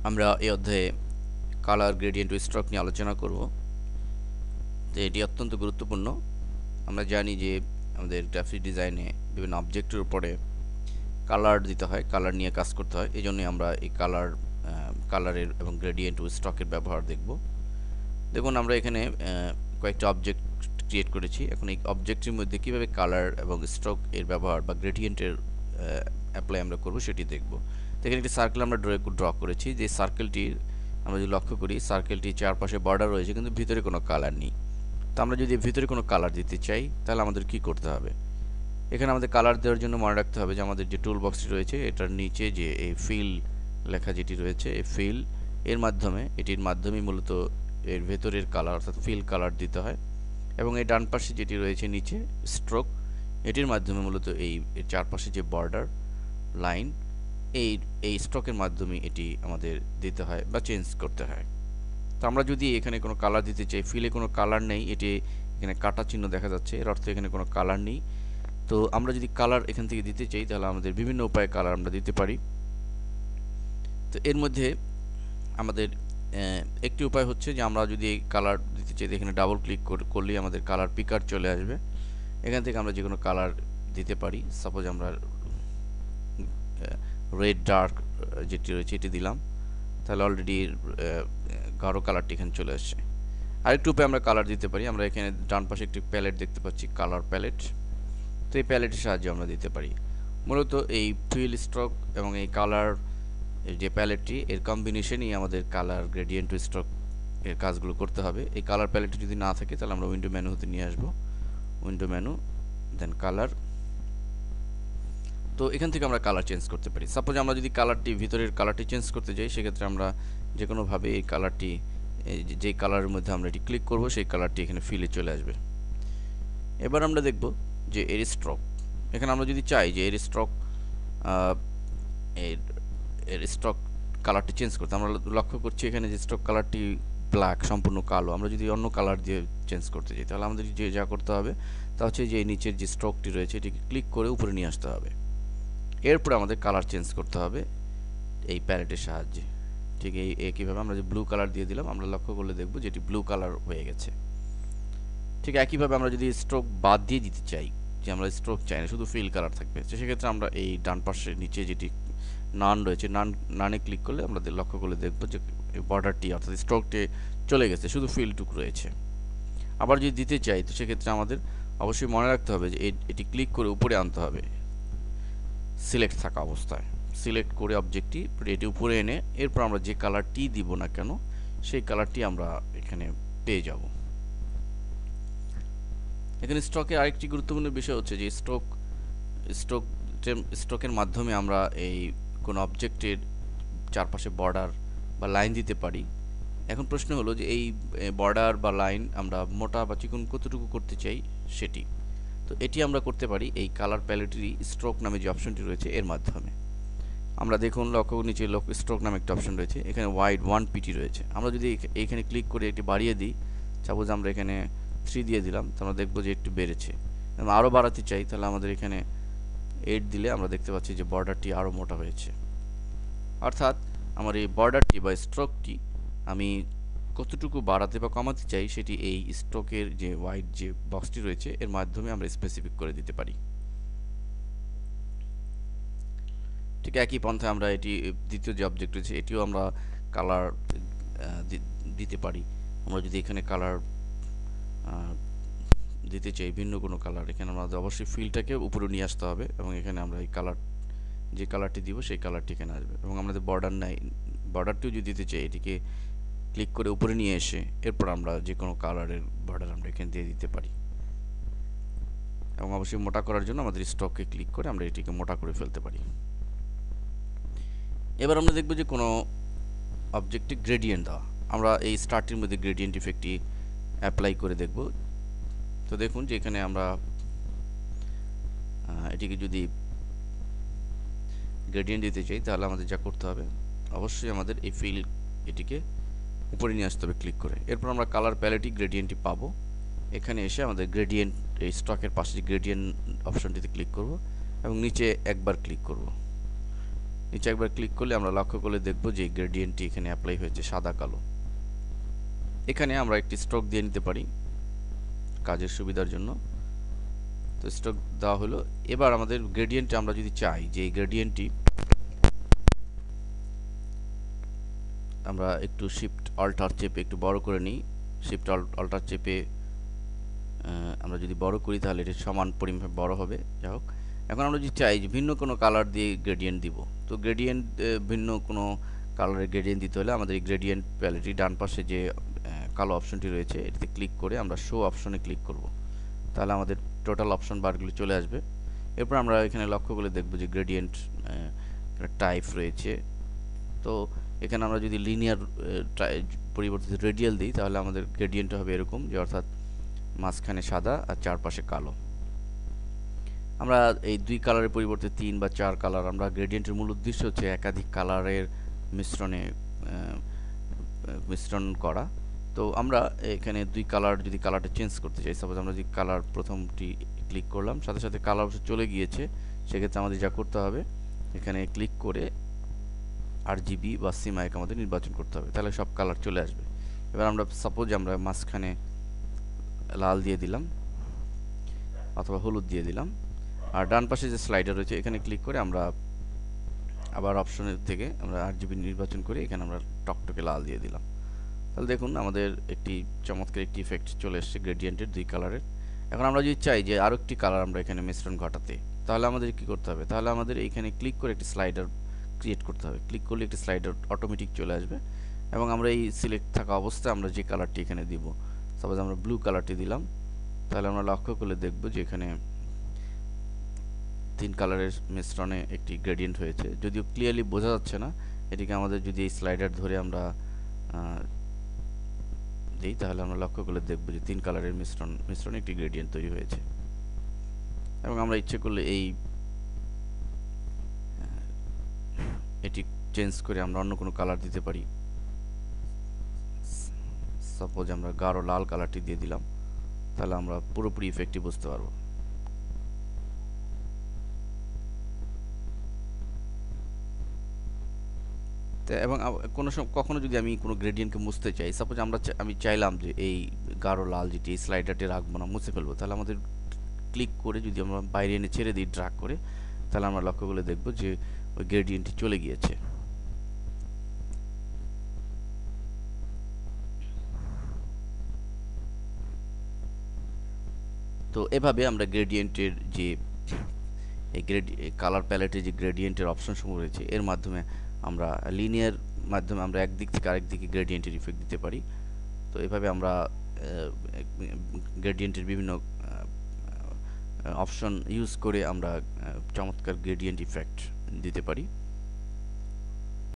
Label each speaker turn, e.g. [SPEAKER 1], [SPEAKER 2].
[SPEAKER 1] আমরা এই অধ্যায়ে কালার গ্রেডিয়েন্ট ও স্ট্রোক নিয়ে আলোচনা করব। তো এটি অত্যন্ত গুরুত্বপূর্ণ। আমরা জানি যে আমাদের গ্রাফিক ডিজাইনে বিভিন্ন অবজেক্টের উপরে কালার দিতে হয়, কালার নিয়ে কাজ করতে হয়। এই জন্যই আমরা এই কালারের এবং গ্রেডিয়েন্ট ও স্ট্রোকের ব্যবহার দেখব। দেখুন, আমরা এখানে কয়েকটা অবজেক্ট ক্রিয়েট করেছি। এখন এই অবজেক্টের মধ্যে কীভাবে কালার এবং স্ট্রোক এর ব্যবহার বা গ্রেডিয়েন্টের অ্যাপ্লাই আমরা করব সেটি দেখব। তো এখানে একটি সার্কেল আমরা ড্র করেছি। যে সার্কেলটির আমরা যদি লক্ষ্য করি, সার্কেলটির চারপাশে বর্ডার রয়েছে কিন্তু ভিতরে কোনো কালার নেই। তো আমরা যদি ভিতরে কোনো কালার দিতে চাই তাহলে আমাদের কি করতে হবে? এখানে আমাদের কালার দেওয়ার জন্য মনে রাখতে হবে যে আমাদের যে টুল বক্সটি রয়েছে এটার নিচে যে এই ফিল লেখা যেটি রয়েছে, এই ফিল এটির মাধ্যমেই মূলত এর ভেতরের কালার অর্থাৎ ফিল কালার দিতে হয়। এবং এই ডান পাশে যেটি রয়েছে নিচে স্ট্রোক, এটির মাধ্যমে মূলত এর চারপাশে যে বর্ডার লাইন, এই এই স্ট্রোকের মাধ্যমে এটি আমাদের দিতে হয় বা চেঞ্জ করতে হয়। তো আমরা যদি এখানে কোনো কালার দিতে চাই, ফিলে কোনো কালার নেই, এটি এখানে কাটা চিহ্ন দেখা যাচ্ছে, এর অর্থ এখানে কোনো কালার নেই। তো আমরা যদি কালার এখান থেকে দিতে চাই তাহলে আমাদের বিভিন্ন উপায়ে কালার আমরা দিতে পারি। তো এর মধ্যে আমাদের একটি উপায় হচ্ছে যে আমরা যদি কালার দিতে চাই, এখানে ডাবল ক্লিক করলেই আমাদের কালার পিকার চলে আসবে। এখান থেকে আমরা যে কোনো কালার দিতে পারি। সাপোজ আমরা রেড ডার্ক যেটি রয়েছে এটি দিলাম, তাহলে অলরেডি গাঢ় কালারটি এখানে চলে আসছে। আরেকটু উপায়ে আমরা কালার দিতে পারি। আমরা এখানে ডান পাশে একটি প্যালেট দেখতে পাচ্ছি, কালার প্যালেট। তো এই প্যালেটের সাহায্যে আমরা দিতে পারি। মূলত এই ফিল, স্ট্রোক এবং এই কালার যে প্যালেটটি, এর কম্বিনেশনই আমাদের কালার গ্রেডিয়েন্ট ও স্ট্রোক এর কাজগুলো করতে হবে। এই কালার প্যালেটটি যদি না থাকে তাহলে আমরা উইন্ডো মেনু হতে নিয়ে আসবো, উইন্ডো মেনু, দেন কালার। তো এখান থেকে আমরা কালার চেঞ্জ করতে পারি। সাপোজ আমরা যদি ভিতরের কালারটি চেঞ্জ করতে যাই, সেক্ষেত্রে আমরা যে কোনোভাবে এই কালারটি, যেই কালারের মধ্যে আমরা এটি ক্লিক করব সেই কালারটি এখানে ফিলে চলে আসবে। এবার আমরা দেখব যে এর স্ট্রোক। এখানে আমরা যদি চাই যে এর স্ট্রোক এর এর স্ট্রোক কালারটি চেঞ্জ করতে, আমরা লক্ষ্য করছি এখানে যে স্ট্রোক কালারটি ব্ল্যাক, সম্পূর্ণ কালো। আমরা যদি অন্য কালার দিয়ে চেঞ্জ করতে চাই তাহলে আমাদের যা করতে হবে তা হচ্ছে যে নিচের যে স্ট্রোকটি রয়েছে এটিকে ক্লিক করে উপরে নিয়ে আসতে হবে। এরপরে আমাদের কালার চেঞ্জ করতে হবে এই প্যালেটের সাহায্যে। ঠিক একইভাবে আমরা যে ব্লু কালার দিয়ে দিলাম, আমরা লক্ষ্য করলে দেখব যে এটি ব্লু কালার হয়ে গেছে। ঠিক একইভাবে আমরা যদি স্ট্রোক বাদ দিয়ে দিতে চাই, যে আমরা স্ট্রোক চাই না, শুধু ফিল কালার থাকবে, তো সেক্ষেত্রে আমরা এই ডান পাশের নিচে যেটি নান রয়েছে, নানে ক্লিক করলে আমরা লক্ষ্য করলে দেখব যে বর্ডারটি অর্থাৎ স্ট্রোকটি চলে গেছে, শুধু ফিলটুক রয়েছে। আবার যদি দিতে চাই তো সেক্ষেত্রে আমাদের অবশ্যই মনে রাখতে হবে যে এটি ক্লিক করে উপরে আনতে হবে সিলেক্ট থাকা অবস্থায়। সিলেক্ট করে অবজেক্টটি এটি উপরে এনে এরপর আমরা যে কালারটি দিব না কেন সেই কালারটি আমরা এখানে পেয়ে যাব। এখানে স্ট্রোকের আরেকটি গুরুত্বপূর্ণ বিষয় হচ্ছে যে স্ট্রোক স্ট্রোকের মাধ্যমে আমরা এই কোন অবজেক্টের চারপাশে বর্ডার বা লাইন দিতে পারি। এখন প্রশ্ন হলো যে এই বর্ডার বা লাইন আমরা মোটা বা চিকন কতটুকু করতে চাই সেটি। তো এটি আমরা করতে পারি এই কালার প্যালেটেরই স্ট্রোক নামে যে অপশনটি রয়েছে এর মাধ্যমে। আমরা দেখুন নিচে স্ট্রোক নামে একটা অপশন রয়েছে, এখানে ওয়াইড 1pt রয়েছে। আমরা যদি এইখানে ক্লিক করে এটি বাড়িয়ে দিই, সাপোজ আমরা এখানে 3 দিয়ে দিলাম, তো আমরা দেখব যে একটু বেড়েছে। আরও বাড়াতে চাই তাহলে আমাদের এখানে 8 দিলে আমরা দেখতে পাচ্ছি যে বর্ডারটি আরও মোটা হয়েছে। অর্থাৎ আমার এই বর্ডারটি বা স্ট্রোকটি আমি কতটুকু বাড়াতে বা কমাতে চাই সেটি এই স্ট্রোকের যে ওয়াইড যে বক্সটি রয়েছে এর মাধ্যমে আমরা স্পেসিফিক করে দিতে পারি। ঠিক একই পন্থায় আমরা এটি দ্বিতীয় যে অবজেক্ট রয়েছে এটিও আমরা কালার দিতে পারি। আমরা যদি এখানে কালার দিতে চাই, ভিন্ন কোনো কালার, এখানে আমাদের অবশ্যই ফিলটাকে উপরে নিয়ে আসতে হবে এবং এখানে আমরা এই কালার, যে কালারটি দিব সেই কালারটি এখানে আসবে। এবং আমাদের বর্ডার নাই, বর্ডারটিও যদি দিতে চাই এটিকে ক্লিক করে উপরে নিয়ে এসে এরপর আমরা যে কোনো কালারের বর্ডার আমরা এখানে দিয়ে দিতে পারি। এবং অবশ্যই মোটা করার জন্য আমাদের স্টককে ক্লিক করে আমরা এটিকে মোটা করে ফেলতে পারি। এবার আমরা দেখব যে কোনো অবজেক্টে গ্রেডিয়েন্ট দেওয়া। আমরা এই স্টার্টের মধ্যে গ্রেডিয়েন্ট ইফেক্টটি অ্যাপ্লাই করে দেখব। তো দেখুন যে এখানে আমরা এটিকে যদি গ্রেডিয়েন্ট দিতে চাই তাহলে আমাদের যা করতে হবে, অবশ্যই আমাদের এই এটিকে উপরে নিয়ে আসতে হবে ক্লিক করে। এরপর আমরা কালার প্যালেটে গ্রেডিয়েন্টটি পাবো। এখানে এসে আমাদের গ্রেডিয়েন্ট, এই স্টকের পাশে যে গ্রেডিয়েন্ট অপশনটিতে ক্লিক করব এবং নিচে একবার ক্লিক করব। নিচে একবার ক্লিক করলে আমরা লক্ষ্য করলে দেখব যে গ্রেডিয়েন্টটি এখানে অ্যাপ্লাই হয়েছে সাদা কালো। এখানে আমরা একটি স্ট্রোক দিয়ে নিতে পারি কাজের সুবিধার জন্য। তো স্ট্রোক দেওয়া হলো। এবার আমাদের গ্রেডিয়েন্টে আমরা যদি চাই যে এই গ্রেডিয়েন্টটি আমরা একটু শিফট অল্টার চেপে একটু বড় করে নিই, শিফট অল্টার চেপে আমরা যদি বড় করি তাহলে এটি সমান পরিমাণে বড় হবে। যাই হোক, এখন আমরা যদি চাই যে ভিন্ন কোনো কালার দিয়ে গ্রেডিয়েন্ট দিব, তো গ্রেডিয়েন্ট ভিন্ন কোনো কালারের গ্রেডিয়েন্ট দিতে হলে আমাদের এই গ্রেডিয়েন্ট প্যালেটটি ডান পাশে যে কালো অপশনটি রয়েছে এটিতে ক্লিক করে আমরা শো অপশনে ক্লিক করব, তাহলে আমাদের টোটাল অপশন বারগুলো চলে আসবে। এরপর আমরা এখানে লক্ষ্য করে দেখব যে গ্রেডিয়েন্ট টাইপ রয়েছে। তো এখানে আমরা যদি লিনিয়ার পরিবর্তিত রেডিয়াল দিই তাহলে আমাদের গ্রেডিয়েন্ট হবে এরকম, যে অর্থাৎ মাঝখানে সাদা আর চারপাশে কালো। আমরা এই দুই কালারের পরিবর্তে 3 বা 4 কালার, আমরা গ্রেডিয়েন্টের মূল উদ্দেশ্য হচ্ছে একাধিক কালারের মিশ্রণ করা। তো আমরা এখানে দুই কালার যদি কালারটা চেঞ্জ করতে চাই, সাপোজ আমরা যদি কালার প্রথমটি ক্লিক করলাম, সাথে সাথে কালার চলে গিয়েছে, সেক্ষেত্রে আমাদের যা করতে হবে এখানে ক্লিক করে আরজিবি বা সিমাইক আমাদের নির্বাচন করতে হবে, তাহলে সব কালার চলে আসবে। এবার আমরা সাপোজ আমরা মাঝখানে লাল দিয়ে দিলাম অথবা হলুদ দিয়ে দিলাম, আর ডান পাশে যে স্লাইডার রয়েছে এখানে ক্লিক করে আমরা আবার অপশনের থেকে আমরা আরজিবি নির্বাচন করে এখানে আমরা টকটকে লাল দিয়ে দিলাম। তাহলে দেখুন আমাদের একটি চমৎকার একটি ইফেক্ট চলে এসেছে গ্রেডিয়েন্টের দুই কালারের। এখন আমরা যদি চাই যে আরও একটি কালার আমরা এখানে মিশ্রণ ঘটাতে, তাহলে আমাদের কি করতে হবে, তাহলে আমাদের এইখানে ক্লিক করে একটি স্লাইডার ক্রিয়েট করতে হবে। ক্লিক করলে একটি স্লাইডার অটোমেটিক চলে আসবে এবং আমরা এই সিলেক্ট থাকা অবস্থায় আমরা যে কালারটি এখানে দিব, সাপোজ আমরা ব্লু কালারটি দিলাম, তাহলে আমরা লক্ষ্য করলে দেখব যে এখানে 3 কালারের মিশ্রণে একটি গ্রেডিয়েন্ট হয়েছে। যদিও ক্লিয়ারলি বোঝা যাচ্ছে না, এটিকে আমাদের যদি এই স্লাইডার ধরে আমরা দিই তাহলে আমরা লক্ষ্য করলে দেখব যে 3 কালারের মিশ্রণে একটি গ্রেডিয়েন্ট তৈরি হয়েছে। এবং আমরা ইচ্ছে করলে এটি চেঞ্জ করে আমরা অন্য কোনো কালার দিতে পারি। সাপোজ আমরা গাঢ় লাল কালারটি দিয়ে দিলাম, তাহলে আমরা পুরোপুরি ইফেক্টটি বুঝতে পারবো। এবং কখনো যদি আমি কোনো গ্রেডিয়েন্টকে মুছতে চাই, সাপোজ আমি চাইলাম যে এই গাঢ় লাল যেটি এই স্লাইডারটি রাখবো না, মুছে ফেলবো, তাহলে আমাদের ক্লিক করে যদি আমরা বাইরে এনে ছেড়ে দিই ড্র্যাগ করে, তাহলে আমরা লক্ষ্য করে দেখব যে ওই গ্রেডিয়েন্টটি চলে গিয়েছে। তো এভাবে আমরা গ্রেডিয়েন্টের যে এই কালার প্যালেটের যে গ্রেডিয়েন্টের অপশন সমূহ রয়েছে এর মাধ্যমে আমরা লিনিয়ার মাধ্যমে আমরা একদিক থেকে আরেক দিকে গ্রেডিয়েন্টের ইফেক্ট দিতে পারি। তো এভাবে আমরা গ্রেডিয়েন্টের বিভিন্ন অপশন ইউজ করে আমরা চমৎকার গ্রেডিয়েন্ট ইফেক্ট দিতে পারি।